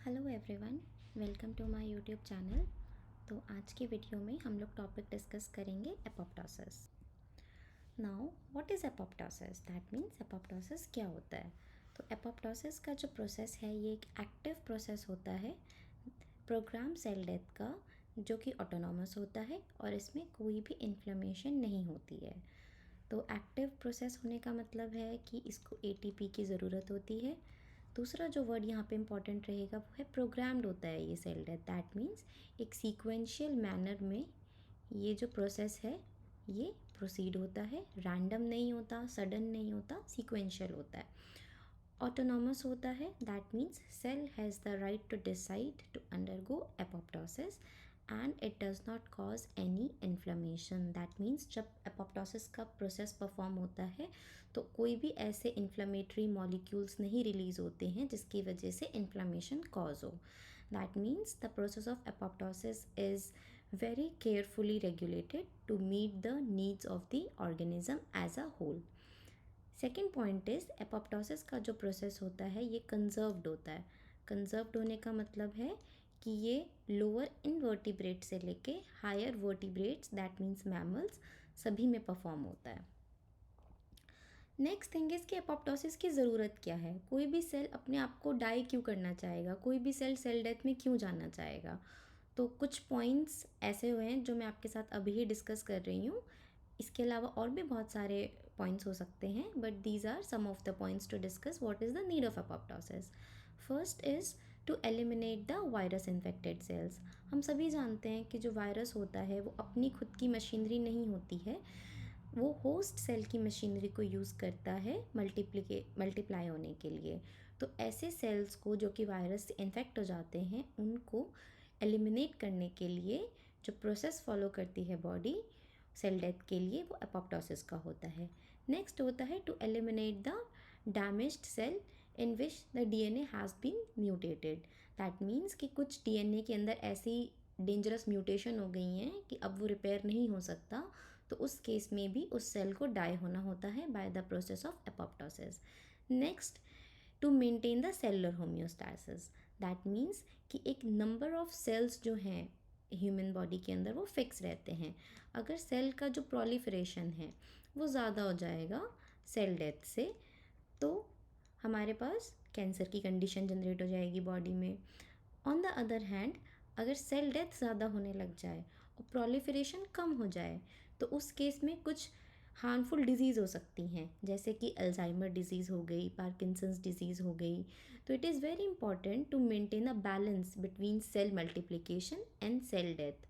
Hello everyone, welcome to my YouTube channel. तो आज की वीडियो में हम लोग टॉपिक डिस्कस करेंगे apoptosis. Now what is apoptosis? That means apoptosis क्या होता है। तो एपोप्टोसिस का जो प्रोसेस है ये एक एक्टिव प्रोसेस होता है प्रोग्राम सेल डेथ का, जो कि ऑटोनॉमस होता है और इसमें कोई भी इन्फ्लेमेशन नहीं होती है। तो एक्टिव प्रोसेस होने का मतलब है कि इसको एटीपी की ज़रूरत होती है। दूसरा जो वर्ड यहाँ पे इम्पॉर्टेंट रहेगा वो है प्रोग्राम्ड होता है ये सेल डेथ। दैट मीन्स एक सीक्वेंशियल मैनर में ये जो प्रोसेस है ये प्रोसीड होता है, रैंडम नहीं होता, सडन नहीं होता, सीक्वेंशियल होता है, ऑटोनॉमस होता है। That means cell has the right to decide to undergo apoptosis and it does not cause any inflammation. That means जब एपोप्टोसिस का प्रोसेस परफॉर्म होता है तो कोई भी ऐसे इन्फ्लेमेटरी मॉलिक्यूल्स नहीं रिलीज होते हैं जिसकी वजह से इन्फ्लेमेशन कॉज हो। That means the process of apoptosis is very carefully regulated to meet the needs of the organism as a whole. Second point is apoptosis का जो प्रोसेस होता है ये कंजर्व्ड होता है। कंजर्व्ड होने का मतलब है कि ये लोअर इनवर्टिब्रेट से लेके higher vertebrates that means mammals सभी में परफॉर्म होता है। नेक्स्ट थिंग इज़ कि एपोप्टोसिस की ज़रूरत क्या है। कोई भी सेल अपने आप को डाई क्यों करना चाहेगा, कोई भी सेल सेल डेथ में क्यों जाना चाहेगा। तो कुछ पॉइंट्स ऐसे हुए हैं जो मैं आपके साथ अभी ही डिस्कस कर रही हूँ। इसके अलावा और भी बहुत सारे पॉइंट्स हो सकते हैं, but these are some of the points to discuss what is the need of apoptosis. First is to eliminate the virus infected cells. हम सभी जानते हैं कि जो वायरस होता है वो अपनी खुद की मशीनरी नहीं होती है, वो होस्ट सेल की मशीनरी को यूज़ करता है मल्टीप्लाई होने के लिए। तो ऐसे सेल्स को जो कि वायरस से इन्फेक्ट हो जाते हैं उनको एलिमिनेट करने के लिए जो प्रोसेस फॉलो करती है बॉडी सेल डेथ के लिए वो एपोप्टोसिस का होता है। नेक्स्ट होता है to eliminate the damaged cell in which the DNA has been mutated. That means कि कुछ डीएनए के अंदर ऐसी डेंजरस म्यूटेशन हो गई हैं कि अब वो रिपेयर नहीं हो सकता, तो उस केस में भी उस सेल को डाई होना होता है by the process of apoptosis. Next, to maintain the cellular homeostasis. That means कि एक नंबर ऑफ सेल्स जो हैं ह्यूमन बॉडी के अंदर वो फिक्स रहते हैं। अगर सेल का जो प्रोलिफरेशन है वो ज़्यादा हो जाएगा सेल डेथ से, तो हमारे पास कैंसर की कंडीशन जनरेट हो जाएगी बॉडी में। ऑन द अदर हैंड, अगर सेल डेथ ज़्यादा होने लग जाए और प्रोलिफरेशन कम हो जाए तो उस केस में कुछ हार्मफुल डिजीज़ हो सकती हैं, जैसे कि अल्जाइमर डिजीज़ हो गई, पार्किंसंस डिजीज़ हो गई। तो it is very important to maintain a balance between cell multiplication and cell death.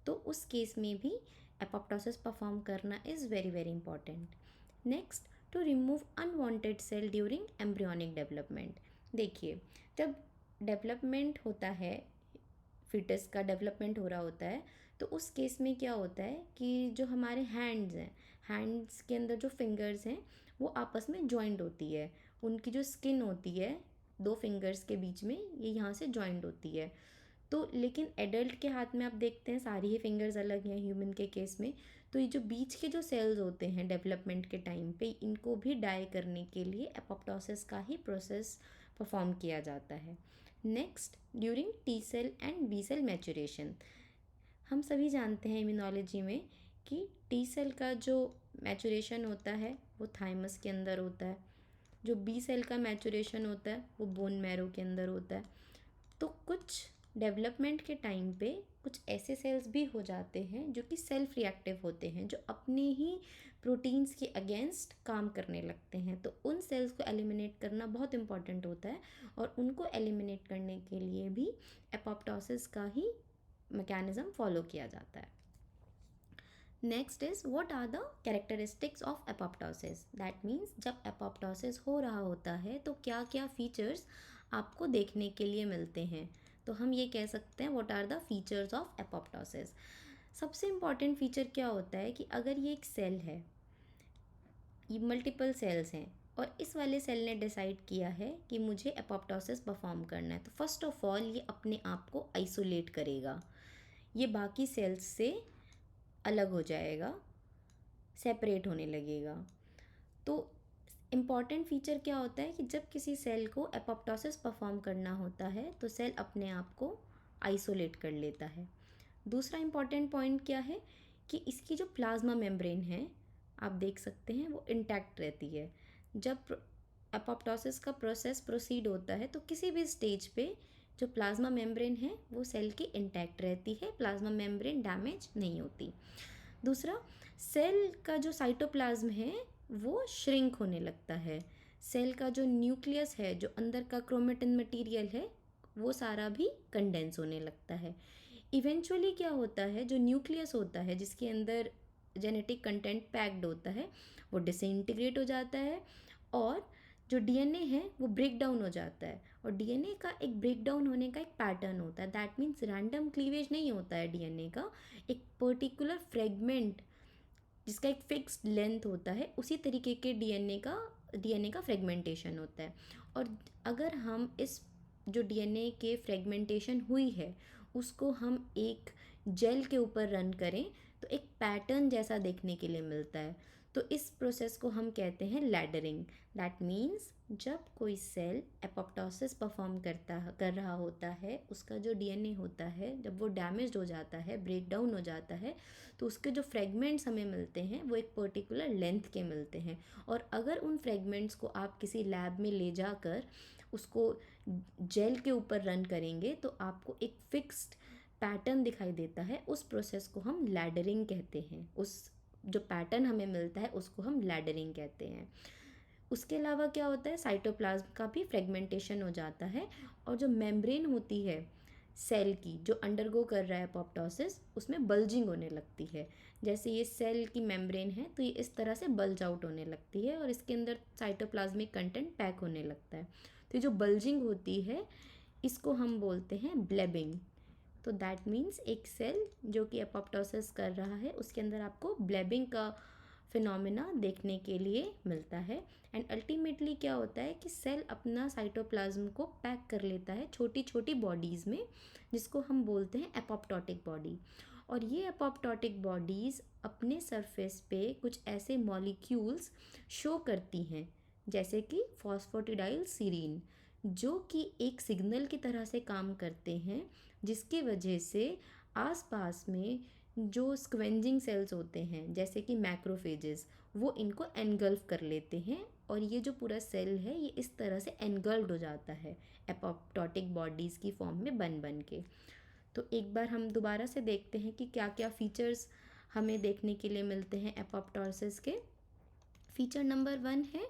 तो उस केस में भी एपोप्टोसिस परफॉर्म करना is very very important. Next, to remove unwanted cell during embryonic development. देखिए, जब डेवलपमेंट होता है, फिटस का डेवलपमेंट हो रहा होता है, तो उस केस में क्या होता है कि जो हमारे हैंड्स हैं, हैंड्स के अंदर जो फिंगर्स हैं वो आपस में जॉइंट होती है। उनकी जो स्किन होती है दो फिंगर्स के बीच में, ये यहाँ से जॉइंट होती है। तो लेकिन एडल्ट के हाथ में आप देखते हैं सारी ही फिंगर्स अलग हैं ह्यूमन के केस में। तो ये जो बीच के जो सेल्स होते हैं डेवलपमेंट के टाइम पे, इनको भी डाई करने के लिए एपोप्टोसिस का ही प्रोसेस परफॉर्म किया जाता है। Next, during T cell and B cell maturation. हम सभी जानते हैं इम्यूनोलॉजी में कि टी सेल का जो मैचुरेशन होता है वो थाइमस के अंदर होता है, जो बी सेल का मैचुरेशन होता है वो बोन मैरो के अंदर होता है। तो कुछ डेवलपमेंट के टाइम पे कुछ ऐसे सेल्स भी हो जाते हैं जो कि सेल्फ रिएक्टिव होते हैं, जो अपने ही प्रोटीन्स के अगेंस्ट काम करने लगते हैं। तो उन सेल्स को एलिमिनेट करना बहुत इंपॉर्टेंट होता है और उनको एलिमिनेट करने के लिए भी एपोप्टोसिस का ही मैकेनिज़्म फॉलो किया जाता है। Next is what are the characteristics of apoptosis. That means जब एपोप्टोसिस हो रहा होता है तो क्या क्या फीचर्स आपको देखने के लिए मिलते हैं। तो हम ये कह सकते हैं what are the features of apoptosis. सबसे इम्पॉर्टेंट फीचर क्या होता है कि अगर ये एक सेल है, ये मल्टीपल सेल्स हैं और इस वाले सेल ने डिसाइड किया है कि मुझे एपोप्टोसिस परफॉर्म करना है, तो फर्स्ट ऑफ ऑल ये अपने आप को आइसोलेट करेगा, ये बाकी सेल्स से अलग हो जाएगा, सेपरेट होने लगेगा। तो इम्पॉर्टेंट फीचर क्या होता है कि जब किसी सेल को एपोप्टोसिस परफॉर्म करना होता है तो सेल अपने आप को आइसोलेट कर लेता है। दूसरा इम्पॉर्टेंट पॉइंट क्या है कि इसकी जो प्लाज्मा मेम्ब्रेन है, आप देख सकते हैं, वो इंटैक्ट रहती है। जब एपोप्टोसिस का प्रोसेस प्रोसीड होता है तो किसी भी स्टेज पे जो प्लाज्मा मेम्ब्रेन है वो सेल की इंटैक्ट रहती है, प्लाज्मा मेम्ब्रेन डैमेज नहीं होती। दूसरा, सेल का जो साइटोप्लाज्म है वो श्रिंक होने लगता है। सेल का जो न्यूक्लियस है, जो अंदर का क्रोमेटिन मटेरियल है, वो सारा भी कंडेंस होने लगता है। इवेंचुअली क्या होता है, जो न्यूक्लियस होता है जिसके अंदर जेनेटिक कंटेंट पैक्ड होता है वो डिसइंटीग्रेट हो जाता है और जो डीएनए है वो ब्रेक डाउन हो जाता है। और डीएनए का एक ब्रेक डाउन होने का एक पैटर्न होता है, दैट मीन्स रैंडम क्लीवेज नहीं होता है डीएनए का। एक पर्टिकुलर फ्रेगमेंट जिसका एक फिक्स्ड लेंथ होता है, उसी तरीके के डीएनए का फ्रेगमेंटेशन होता है। और अगर हम इस जो डीएनए के फ्रेगमेंटेशन हुई है उसको हम एक जेल के ऊपर रन करें तो एक पैटर्न जैसा देखने के लिए मिलता है। तो इस प्रोसेस को हम कहते हैं लैडरिंग। दैट मीन्स जब कोई सेल एपोप्टोसिस परफॉर्म कर रहा होता है, उसका जो डीएनए होता है जब वो डैमेज हो जाता है, ब्रेक डाउन हो जाता है, तो उसके जो फ्रेगमेंट्स हमें मिलते हैं वो एक पर्टिकुलर लेंथ के मिलते हैं। और अगर उन फ्रेगमेंट्स को आप किसी लैब में ले जाकर उसको जेल के ऊपर रन करेंगे तो आपको एक फिक्स्ड पैटर्न दिखाई देता है। उस प्रोसेस को हम लैडरिंग कहते हैं। उस जो पैटर्न हमें मिलता है उसको हम लैडरिंग कहते हैं। उसके अलावा क्या होता है, साइटोप्लाज्म का भी फ्रेगमेंटेशन हो जाता है और जो मेम्ब्रेन होती है सेल की जो अंडरगो कर रहा है एपोप्टोसिस, उसमें बल्जिंग होने लगती है। जैसे ये सेल की मेम्ब्रेन है तो ये इस तरह से बल्ज आउट होने लगती है और इसके अंदर साइटोप्लाज्मिक कंटेंट पैक होने लगता है। तो ये जो बल्जिंग होती है इसको हम बोलते हैं ब्लेबिंग। तो दैट मीन्स एक सेल जो कि एपोप्टोसिस कर रहा है उसके अंदर आपको ब्लेबिंग का फिनोमिना देखने के लिए मिलता है। एंड अल्टीमेटली क्या होता है कि सेल अपना साइटोप्लाज्म को पैक कर लेता है छोटी छोटी बॉडीज़ में, जिसको हम बोलते हैं एपोप्टोटिक बॉडी। और ये एपोप्टोटिक बॉडीज़ अपने सरफेस पे कुछ ऐसे मॉलिक्यूल्स शो करती हैं जैसे कि फॉस्फोटिडाइल सीरीन, जो कि एक सिग्नल की तरह से काम करते हैं, जिसकी वजह से आसपास में जो स्क्वेंजिंग सेल्स होते हैं जैसे कि मैक्रोफेजेस, वो इनको एनगल्फ कर लेते हैं और ये जो पूरा सेल है ये इस तरह से एनगल्फ्ड हो जाता है एपोप्टोटिक बॉडीज़ की फॉर्म में बन बन के। तो एक बार हम दोबारा से देखते हैं कि क्या क्या फीचर्स हमें देखने के लिए मिलते हैं एपोप्टोसिस के। फीचर नंबर 1 है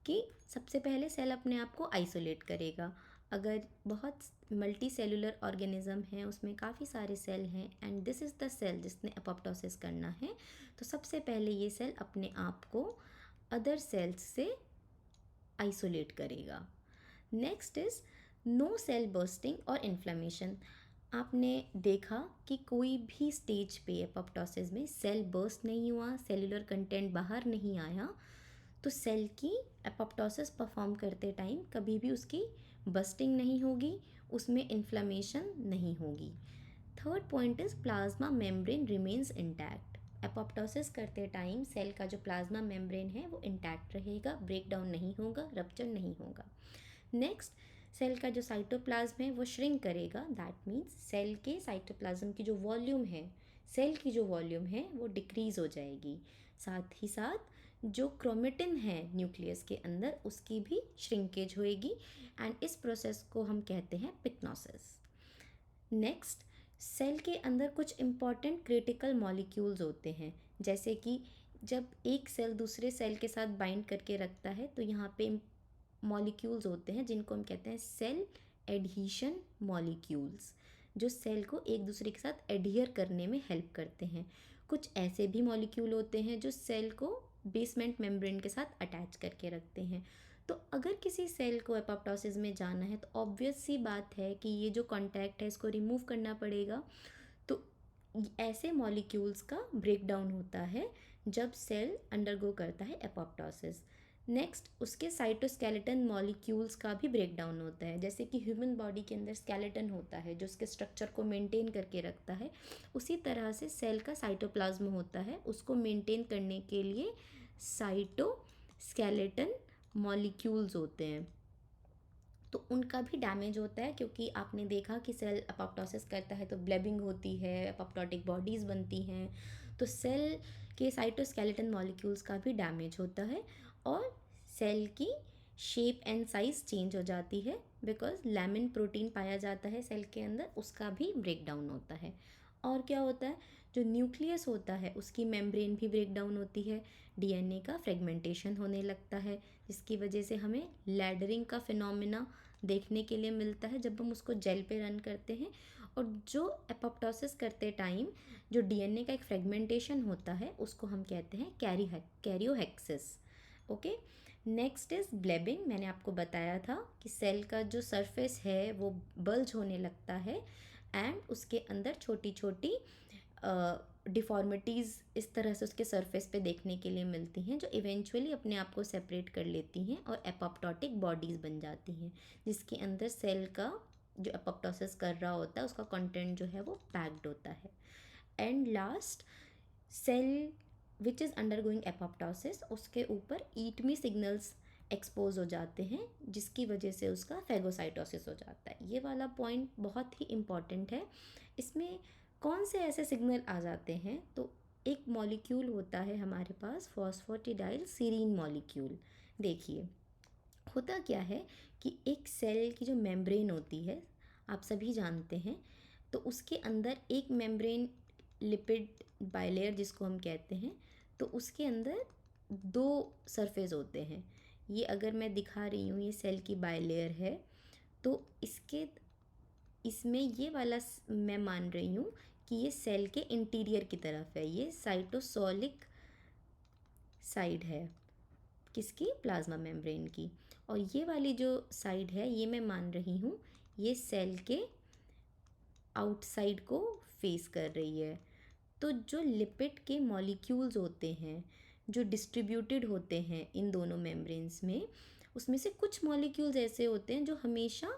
कि सबसे पहले सेल अपने आप को आइसोलेट करेगा। अगर बहुत मल्टी सेलुलर ऑर्गेनिज्म है, उसमें काफ़ी सारे सेल हैं and this is the cell जिसने एपोप्टोसिस करना है, तो सबसे पहले ये सेल अपने आप को अदर सेल्स से आइसोलेट करेगा। Next is no cell bursting और इन्फ्लेमेशन। आपने देखा कि कोई भी स्टेज पे एपोप्टोसिस में सेल बर्स्ट नहीं हुआ, सेलुलर कंटेंट बाहर नहीं आया, तो सेल की एपोप्टोसिस परफॉर्म करते टाइम कभी भी उसकी बस्टिंग नहीं होगी, उसमें इन्फ्लेमेशन नहीं होगी। Third point is plasma membrane remains intact. Apoptosis करते टाइम सेल का जो प्लाज्मा मेम्ब्रेन है वो इंटैक्ट रहेगा, ब्रेक डाउन नहीं होगा, रप्चर नहीं होगा। नेक्स्ट, सेल का जो साइटोप्लाज्म है वो श्रिंक करेगा। दैट मीन्स सेल के साइटोप्लाज्म की जो वॉल्यूम है, सेल की जो वॉल्यूम है वो डिक्रीज़ हो जाएगी। साथ ही साथ जो क्रोमेटिन है न्यूक्लियस के अंदर उसकी भी श्रिंकेज होएगी एंड इस प्रोसेस को हम कहते हैं पिक्नोसिस। नेक्स्ट, सेल के अंदर कुछ इम्पॉर्टेंट क्रिटिकल मॉलिक्यूल्स होते हैं, जैसे कि जब एक सेल दूसरे सेल के साथ बाइंड करके रखता है तो यहाँ पे मॉलिक्यूल्स होते हैं जिनको हम कहते हैं सेल एडहीशन मॉलिक्यूल्स, जो सेल को एक दूसरे के साथ एडहियर करने में हेल्प करते हैं। कुछ ऐसे भी मॉलिक्यूल होते हैं जो सेल को बेसमेंट मेम्ब्रेन के साथ अटैच करके रखते हैं। तो अगर किसी सेल को एपोप्टोसिस में जाना है तो ऑब्वियस सी बात है कि ये जो कॉन्टैक्ट है इसको रिमूव करना पड़ेगा। तो ऐसे मॉलिक्यूल्स का ब्रेक डाउन होता है जब सेल अंडरगो करता है एपोप्टोसिस। नेक्स्ट, उसके साइटोस्केलेटन मॉलिक्यूल्स का भी ब्रेक डाउन होता है। जैसे कि ह्यूमन बॉडी के अंदर स्केलेटन होता है जो उसके स्ट्रक्चर को मेंटेन करके रखता है, उसी तरह से सेल का साइटोप्लाज्म होता है, उसको मेंटेन करने के लिए साइटोस्केलेटन मॉलिक्यूल्स होते हैं तो उनका भी डैमेज होता है, क्योंकि आपने देखा कि सेल अपोप्टोसिस करता है तो ब्लेबिंग होती है, अपोप्टोटिक बॉडीज़ बनती हैं, तो सेल के साइटोस्केलेटन मॉलिक्यूल्स का भी डैमेज होता है और सेल की शेप एंड साइज चेंज हो जाती है, बिकॉज लैमिन प्रोटीन पाया जाता है सेल के अंदर, उसका भी ब्रेक डाउन होता है। और क्या होता है, जो न्यूक्लियस होता है उसकी मेम्ब्रेन भी ब्रेक डाउन होती है, डीएनए का फ्रेगमेंटेशन होने लगता है, जिसकी वजह से हमें लैडरिंग का फिनोमिना देखने के लिए मिलता है जब हम उसको जेल पे रन करते हैं। और जो एपोप्टोसिस करते टाइम जो डीएनए का एक फ्रेगमेंटेशन होता है उसको हम कहते हैं karyorrhexis. Okay, next is blebbing. मैंने आपको बताया था कि सेल का जो सरफेस है वो बल्ज होने लगता है एंड उसके अंदर छोटी छोटी डिफ़ॉर्मिटीज़ इस तरह से उसके सरफेस पे देखने के लिए मिलती हैं, जो इवेंचुअली अपने आप को सेपरेट कर लेती हैं और एपोप्टोटिक बॉडीज़ बन जाती हैं, जिसके अंदर सेल का जो एपोप्टोसिस कर रहा होता है उसका कंटेंट जो है वो पैक्ड होता है। And last, cell which is undergoing apoptosis, उसके ऊपर ईट मी सिग्नल्स एक्सपोज हो जाते हैं, जिसकी वजह से उसका फेगोसाइटोसिस हो जाता है। ये वाला पॉइंट बहुत ही इम्पॉर्टेंट है। इसमें कौन से ऐसे सिग्नल आ जाते हैं, तो एक मॉलिक्यूल होता है हमारे पास फॉस्फेटिडाइल सीरीन मॉलिक्यूल। देखिए होता क्या है कि एक सेल की जो मेम्ब्रेन होती है आप सभी जानते हैं, तो उसके अंदर एक मेम्ब्रेन लिपिड बाइलेयर जिसको हम कहते हैं, तो उसके अंदर दो सरफेस होते हैं। ये अगर मैं दिखा रही हूँ, ये सेल की बाइलेयर है, तो इसमें ये वाला मैं मान रही हूँ कि ये सेल के इंटीरियर की तरफ है, ये साइटोसोलिक साइड है किसकी, प्लाज्मा मेम्ब्रेन की। और ये वाली जो साइड है ये मैं मान रही हूँ ये सेल के आउटसाइड को फेस कर रही है। तो जो लिपिड के मॉलिक्यूल्स होते हैं जो डिस्ट्रीब्यूटेड होते हैं इन दोनों मेम्ब्रेन्स में, उसमें से कुछ मॉलिक्यूल्स ऐसे होते हैं जो हमेशा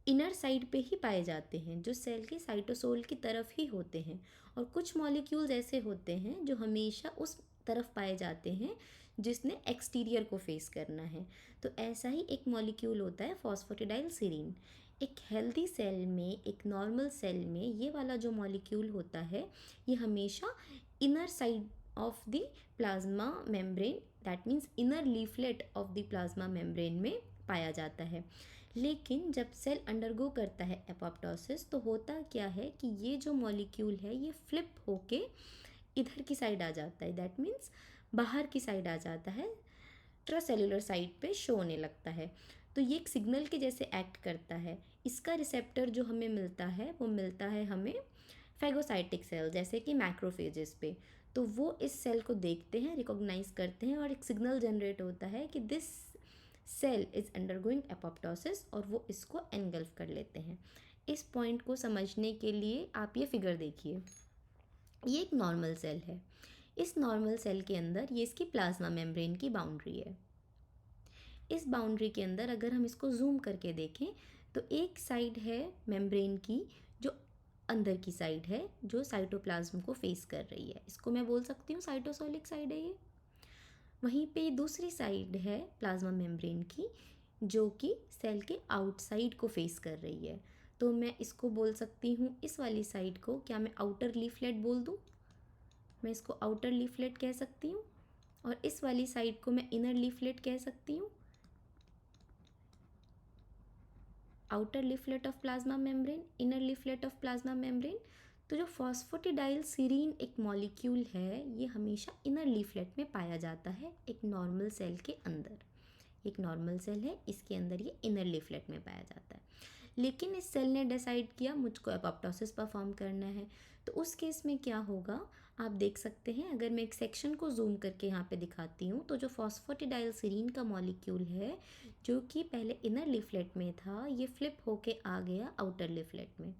इनर साइड पे ही पाए जाते हैं, जो सेल के साइटोसोल की तरफ ही होते हैं, और कुछ मॉलिक्यूल्स ऐसे होते हैं जो हमेशा उस तरफ पाए जाते हैं जिसने एक्सटीरियर को फेस करना है। तो ऐसा ही एक मॉलिक्यूल होता है फॉस्फेटिडाइल सीरीन। एक हेल्दी सेल में, एक नॉर्मल सेल में ये वाला जो मॉलिक्यूल होता है ये हमेशा inner side of the plasma membrane, that means inner leaflet of the plasma membrane में पाया जाता है। लेकिन जब सेल अंडरगो करता है एपोप्टोसिस तो होता क्या है कि ये जो मॉलिक्यूल है ये फ्लिप होके इधर की साइड आ जाता है, दैट मीन्स बाहर की साइड आ जाता है, इंट्रासेल्युलर साइड पे शो होने लगता है। तो ये एक सिग्नल के जैसे एक्ट करता है। इसका रिसेप्टर जो हमें मिलता है वो मिलता है हमें फैगोसाइटिक सेल जैसे कि मैक्रोफेजेस पे। तो वो इस सेल को देखते हैं, रिकॉग्नाइज करते हैं और एक सिग्नल जनरेट होता है कि this cell is undergoing apoptosis, और वो इसको एनगल्फ कर लेते हैं। इस पॉइंट को समझने के लिए आप ये फिगर देखिए, ये एक नॉर्मल सेल है। इस नॉर्मल सेल के अंदर ये इसकी प्लाज्मा मेम्ब्रेन की बाउंड्री है। इस बाउंड्री के अंदर अगर हम इसको जूम करके देखें तो एक साइड है मेम्ब्रेन की जो अंदर की साइड है जो साइटोप्लाज्म को फेस कर रही है, इसको मैं बोल सकती हूँ साइटोसोलिक साइड है ये। वहीं पे दूसरी साइड है प्लाज्मा मेम्ब्रेन की जो कि सेल के आउटसाइड को फेस कर रही है। तो मैं इसको बोल सकती हूँ, इस वाली साइड को क्या मैं आउटर लीफलेट बोल दूँ, मैं इसको आउटर लीफलेट कह सकती हूँ, और इस वाली साइड को मैं इनर लीफलेट कह सकती हूँ, outer leaflet of plasma membrane, inner leaflet of plasma membrane. तो जो फॉस्फेटिडाइल सीरीन एक मॉलिक्यूल है ये हमेशा इनर लीफलेट में पाया जाता है एक नॉर्मल सेल के अंदर। एक नॉर्मल सेल है, इसके अंदर ये इनर लीफलेट में पाया जाता है। लेकिन इस सेल ने डिसाइड किया मुझको एपोप्टोसिस परफॉर्म करना है, तो उस केस में क्या होगा आप देख सकते हैं। अगर मैं एक सेक्शन को जूम करके यहाँ पे दिखाती हूँ तो जो फॉस्फेटिडाइल सीरीन का मॉलिक्यूल है जो कि पहले इनर लीफलेट में था ये फ्लिप होके आ गया आउटर लीफलेट में।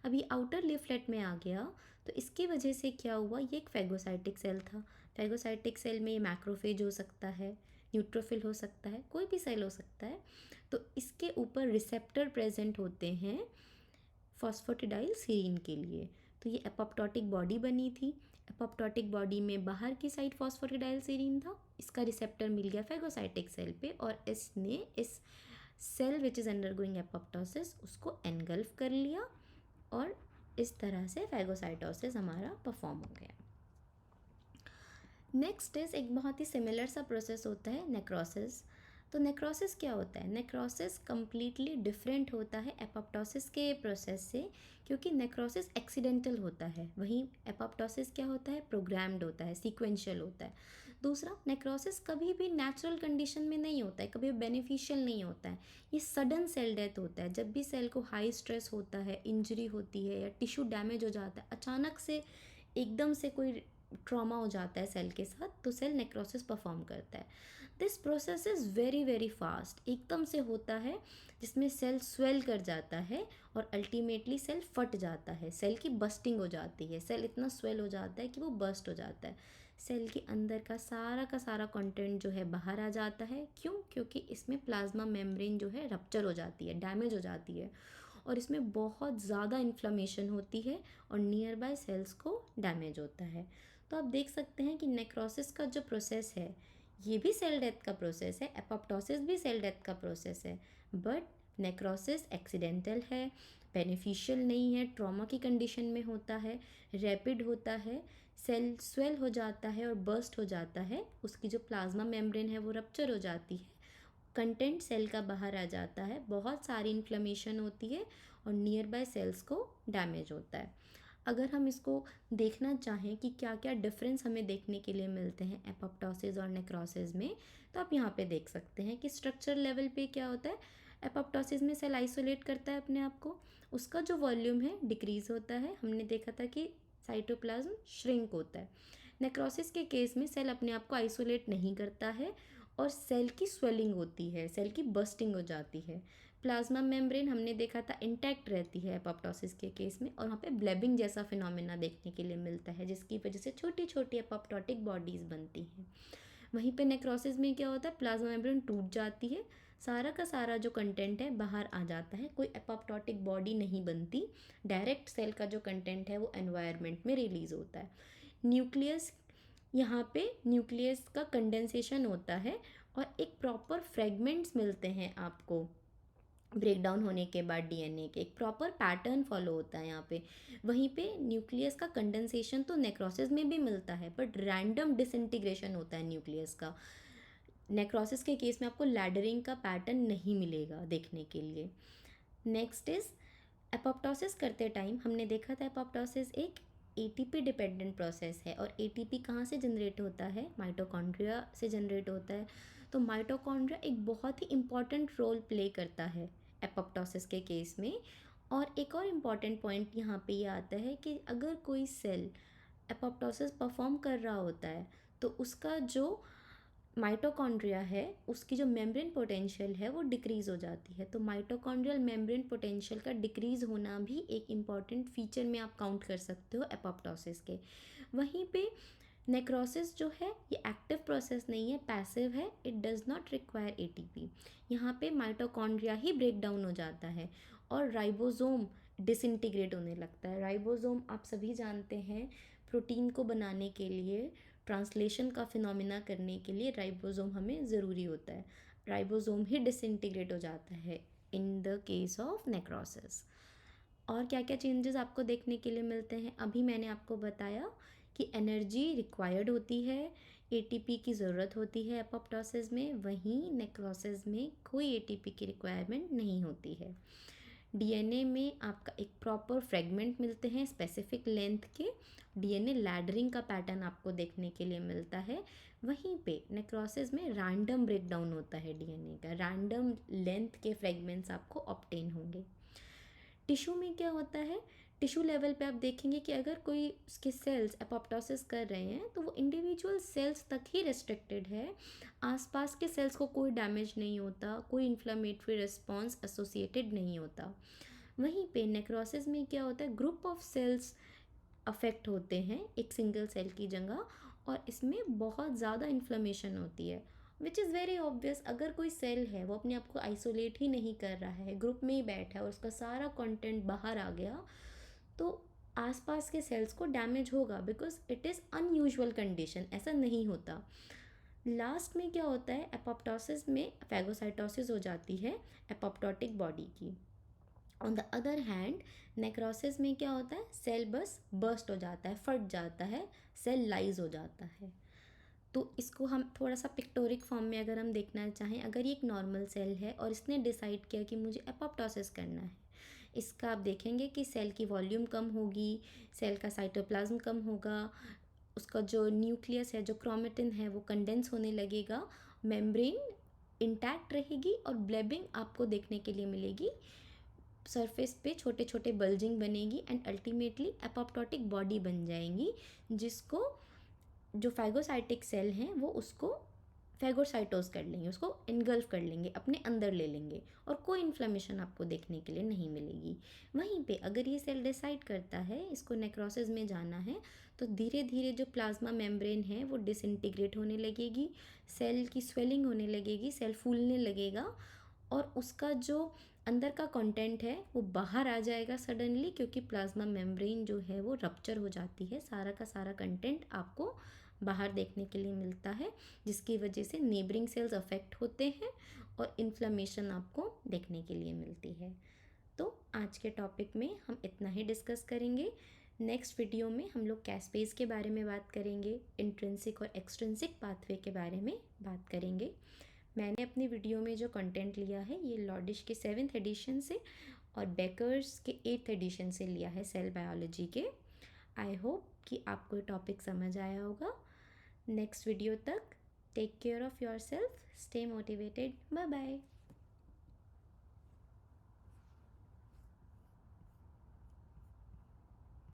अब ये आउटर लीफलेट में आ गया तो इसकी वजह से क्या हुआ, ये एक फैगोसाइटिक सेल था। फैगोसाइटिक सेल में ये मैक्रोफेज हो सकता है, न्यूट्रोफिल हो सकता है, कोई भी सेल हो सकता है। तो इसके ऊपर रिसेप्टर प्रेजेंट होते हैं फॉस्फेटिडाइल सीरीन के लिए। तो ये एपोप्टोटिक बॉडी बनी थी। एपोप्टोटिक बॉडी में बाहर की साइड फॉस्फोरिडाइल सीरीन था, इसका रिसेप्टर मिल गया फेगोसाइटिक सेल पे, और इसने इस cell which is undergoing apoptosis उसको एनगल्फ कर लिया, और इस तरह से फेगोसाइटोसिस हमारा परफॉर्म हो गया। नेक्स्ट इज एक बहुत ही सिमिलर सा प्रोसेस होता है नेक्रोसिस। तो नेक्रोसिस क्या होता है? नेक्रोसिस कम्प्लीटली डिफरेंट होता है एपोप्टोसिस के प्रोसेस से, क्योंकि नेक्रोसिस एक्सीडेंटल होता है, वहीं एपोप्टोसिस क्या होता है? प्रोग्राम्ड होता है, सीक्वेंशियल होता है। दूसरा, नेक्रोसिस कभी भी नेचुरल कंडीशन में नहीं होता है, कभी बेनिफिशियल नहीं होता है, ये सडन सेल डेथ होता है। जब भी सेल को हाई स्ट्रेस होता है, इंजरी होती है या टिश्यू डैमेज हो जाता है, अचानक से एकदम से कोई ट्रॉमा हो जाता है सेल के साथ, तो सेल नेक्रोसिस परफॉर्म करता है। This process is very very fast, एकदम से होता है, जिसमें सेल स्वेल कर जाता है और अल्टीमेटली सेल फट जाता है, सेल की बस्टिंग हो जाती है, सेल इतना स्वेल हो जाता है कि वो बस्ट हो जाता है, सेल के अंदर का सारा कंटेंट जो है बाहर आ जाता है। क्यों? क्योंकि इसमें प्लाज्मा मेम्ब्रेन जो है रप्चर हो जाती है, डैमेज हो जाती है, और इसमें बहुत ज़्यादा इन्फ्लामेशन होती है और नियर बाय सेल्स को डैमेज होता है। तो आप देख सकते हैं कि नेक्रोसिस का जो प्रोसेस है ये भी सेल डेथ का प्रोसेस है, एपोप्टोसिस भी सेल डेथ का प्रोसेस है, बट नेक्रोसिस एक्सीडेंटल है, बेनिफिशियल नहीं है, ट्रॉमा की कंडीशन में होता है, रैपिड होता है, सेल स्वेल हो जाता है और बर्स्ट हो जाता है, उसकी जो प्लाज्मा मेम्ब्रेन है वो रप्चर हो जाती है, कंटेंट सेल का बाहर आ जाता है, बहुत सारी इन्फ्लेमेशन होती है और नियर बाय सेल्स को डैमेज होता है। अगर हम इसको देखना चाहें कि क्या क्या डिफरेंस हमें देखने के लिए मिलते हैं एपोप्टोसिस और नेक्रोसिस में, तो आप यहाँ पे देख सकते हैं कि स्ट्रक्चर लेवल पे क्या होता है। एपोप्टोसिस में सेल आइसोलेट करता है अपने आप को, उसका जो वॉल्यूम है डिक्रीज होता है, हमने देखा था कि साइटोप्लाज्म श्रिंक होता है। नेक्रोसिस के केस में सेल अपने आप को आइसोलेट नहीं करता है और सेल की स्वेलिंग होती है, सेल की बस्टिंग हो जाती है। प्लाज्मा मेम्ब्रेन हमने देखा था इंटैक्ट रहती है एपोप्टोसिस के केस में, और वहाँ पे ब्लेबिंग जैसा फिनोमेना देखने के लिए मिलता है, जिसकी वजह से छोटी छोटी एपोप्टोटिक बॉडीज़ बनती हैं। वहीं पे नेक्रोसिस में क्या होता है? प्लाज्मा मेम्ब्रेन टूट जाती है, सारा का सारा जो कंटेंट है बाहर आ जाता है, कोई एपोप्टोटिक बॉडी नहीं बनती, डायरेक्ट सेल का जो कंटेंट है वो एनवायरनमेंट में रिलीज होता है। न्यूक्लियस, यहाँ पे न्यूक्लियस का कंडेंसेशन होता है और एक प्रॉपर फ्रेगमेंट्स मिलते हैं आपको ब्रेक डाउन होने के बाद डीएनए के, एक प्रॉपर पैटर्न फॉलो होता है यहाँ पे। वहीं पे न्यूक्लियस का कंडेंसेशन तो नेक्रोसिस में भी मिलता है, बट रैंडम डिसइंटीग्रेशन होता है न्यूक्लियस का। नेक्रोसिस के केस में आपको लैडरिंग का पैटर्न नहीं मिलेगा देखने के लिए। नेक्स्ट इज एपोप्टोसिस करते टाइम हमने देखा था एपोप्टोसिस एक एटीपी डिपेंडेंट प्रोसेस है, और एटीपी कहाँ से जनरेट होता है? माइटोकॉन्ड्रिया से जनरेट होता है। तो माइटोकॉन्ड्रिया एक बहुत ही इम्पॉर्टेंट रोल प्ले करता है एपोप्टोसिस के केस में। और एक और इम्पॉर्टेंट पॉइंट यहाँ पे ये आता है कि अगर कोई सेल एपोप्टोसिस परफॉर्म कर रहा होता है तो उसका जो माइटोकॉन्ड्रिया है उसकी जो मेम्ब्रेन पोटेंशियल है वो डिक्रीज़ हो जाती है। तो माइटोकॉन्ड्रियल मेम्ब्रेन पोटेंशियल का डिक्रीज़ होना भी एक इम्पॉर्टेंट फीचर में आप काउंट कर सकते हो एपोप्टोसिस के। वहीं पे नेक्रोसिस जो है ये एक्टिव प्रोसेस नहीं है, पैसिव है, it does not require ATP. यहाँ पे माइटोकॉन्ड्रिया ही ब्रेक डाउन हो जाता है और राइबोसोम डिसइंटीग्रेट होने लगता है। राइबोसोम आप सभी जानते हैं, प्रोटीन को बनाने के लिए, ट्रांसलेशन का फिनोमिना करने के लिए राइबोसोम हमें ज़रूरी होता है। राइबोसोम ही डिसइंटीग्रेट हो जाता है in the case of necrosis. और क्या क्या चेंजेस आपको देखने के लिए मिलते हैं? अभी मैंने आपको बताया कि एनर्जी रिक्वायर्ड होती है, एटीपी की ज़रूरत होती है एपोप्टोसिस में, वहीं नेक्रोसिस में कोई एटीपी की रिक्वायरमेंट नहीं होती है। डीएनए में आपका एक प्रॉपर फ्रेगमेंट मिलते हैं स्पेसिफिक लेंथ के, डीएनए लैडरिंग का पैटर्न आपको देखने के लिए मिलता है। वहीं पे नेक्रोसिस में रैंडम ब्रेकडाउन होता है डीएनए का, रैंडम लेंथ के फ्रेगमेंट्स आपको ऑब्टेन होंगे। टिश्यू में क्या होता है? टिश्यू लेवल पे आप देखेंगे कि अगर कोई उसके सेल्स एपोप्टोसिस कर रहे हैं तो वो इंडिविजुअल सेल्स तक ही रेस्ट्रिक्टेड है, आसपास के सेल्स को कोई डैमेज नहीं होता, कोई इन्फ्लामेटरी रिस्पॉन्स एसोसिएटेड नहीं होता। वहीं पे नेक्रोसिस में क्या होता है? ग्रुप ऑफ सेल्स अफेक्ट होते हैं एक सिंगल सेल की जगह, और इसमें बहुत ज़्यादा इन्फ्लेमेशन होती है, विच इज़ वेरी ऑब्वियस। अगर कोई सेल है वो अपने आप को आइसोलेट ही नहीं कर रहा है, ग्रुप में ही बैठा है और उसका सारा कंटेंट बाहर आ गया, तो आसपास के सेल्स को डैमेज होगा, because it is unusual condition, ऐसा नहीं होता। लास्ट में क्या होता है, एपोप्टोसिस में फैगोसाइटोसिस हो जाती है एपोप्टोटिक बॉडी की। On the other hand necrosis में क्या होता है, सेल बस बर्स्ट हो जाता है, फट जाता है, सेल लाइज हो जाता है। तो इसको हम थोड़ा सा पिक्टोरिक फॉर्म में अगर हम देखना चाहें, अगर ये एक नॉर्मल सेल है और इसने डिसाइड किया कि मुझे एपोप्टोसिस करना है, इसका आप देखेंगे कि सेल की वॉल्यूम कम होगी, सेल का साइटोप्लाज्म कम होगा, उसका जो न्यूक्लियस है, जो क्रोमेटिन है, वो कंडेंस होने लगेगा, मेम्ब्रेन इंटैक्ट रहेगी और ब्लेबिंग आपको देखने के लिए मिलेगी, सरफेस पे छोटे छोटे बल्जिंग बनेगी एंड अल्टीमेटली एपोप्टोटिक बॉडी बन जाएंगी, जिसको जो फैगोसाइटिक सेल हैं वो उसको फैगोसाइटोस कर लेंगे, उसको इनगल्फ कर लेंगे, अपने अंदर ले लेंगे और कोई इन्फ्लेमेशन आपको देखने के लिए नहीं मिलेगी। वहीं पे अगर ये सेल डिसाइड करता है इसको नेक्रोसिस में जाना है, तो धीरे धीरे जो प्लाज्मा मेम्ब्रेन है वो डिसइंटीग्रेट होने लगेगी, सेल की स्वेलिंग होने लगेगी, सेल फूलने लगेगा और उसका जो अंदर का कंटेंट है वो बाहर आ जाएगा सडनली, क्योंकि प्लाज्मा मेम्ब्रेन जो है वो रप्चर हो जाती है, सारा का सारा कंटेंट आपको बाहर देखने के लिए मिलता है, जिसकी वजह से नेबरिंग सेल्स अफेक्ट होते हैं और इन्फ्लेमेशन आपको देखने के लिए मिलती है। तो आज के टॉपिक में हम इतना ही डिस्कस करेंगे। नेक्स्ट वीडियो में हम लोग कैस्पेज के बारे में बात करेंगे, इंट्रिंसिक और एक्सट्रिंसिक पाथवे के बारे में बात करेंगे। मैंने अपनी वीडियो में जो कंटेंट लिया है ये लॉडिश के 7th एडिशन से और बेकर्स के 8th एडिशन से लिया है, सेल बायोलॉजी के। आई होप कि आपको ये टॉपिक समझ आया होगा। नेक्स्ट वीडियो तक take care of yourself, stay motivated, bye bye.